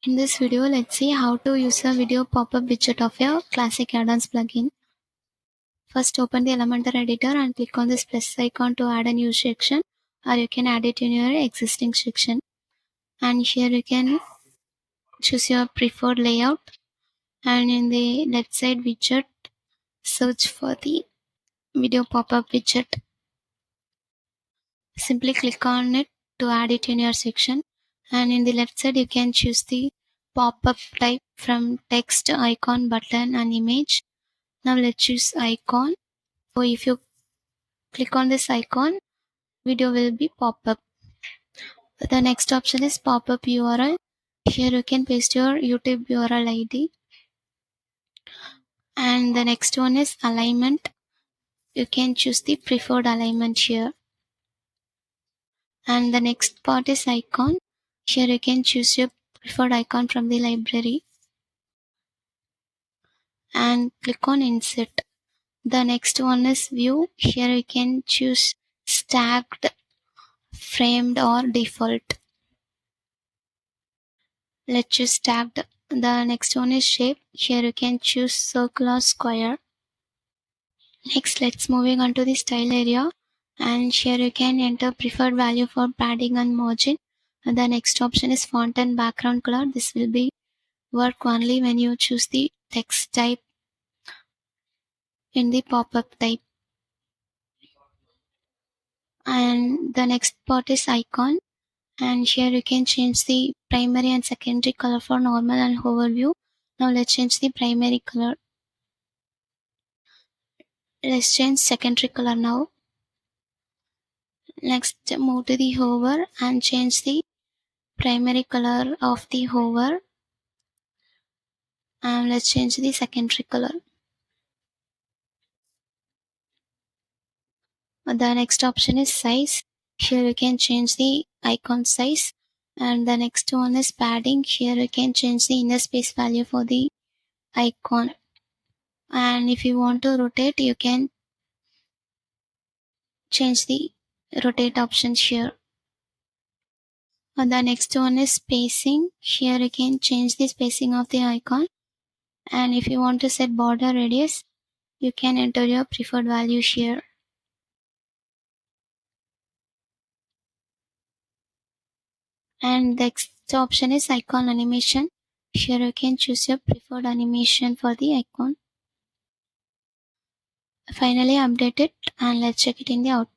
In this video, let's see how to use a video pop-up widget of your classic add-ons plugin. First, open the Elementor editor and click on this plus icon to add a new section, or you can add it in your existing section. And here you can choose your preferred layout, and in the left side widget, search for the video pop-up widget. Simply click on it to add it in your section, and in the left side you can choose the pop-up type from text, icon, button and image. Now let's choose icon. So if you click on this icon, video will be pop up. The next option is pop-up URL. Here you can paste your YouTube URL ID. And the next one is alignment. You can choose the preferred alignment here. And the next part is icon. Here you can choose your preferred icon from the library. And click on insert. The next one is view. Here you can choose stacked, framed or default. Let's choose stacked. The next one is shape. Here you can choose circle or square. Next, let's moving on to the style area, and here you can enter preferred value for padding and margin. And the next option is font and background color. This will be work only when you choose the text type in the pop-up type. And the next part is icon, and here you can change the primary and secondary color for normal and overview. Now let's change the primary color. Let's change secondary color now. Next, move to the hover and change the primary color of the hover, and let's change the secondary color. The next option is size. Here you can change the icon size, and the next one is padding. Here you can change the inner space value for the icon, and if you want to rotate, you can change the rotate options here. And the next one is spacing. Here you can change the spacing of the icon, and if you want to set border radius, you can enter your preferred value here. And the next option is icon animation. Here you can choose your preferred animation for the icon. Finally update it, and let's check it in the output.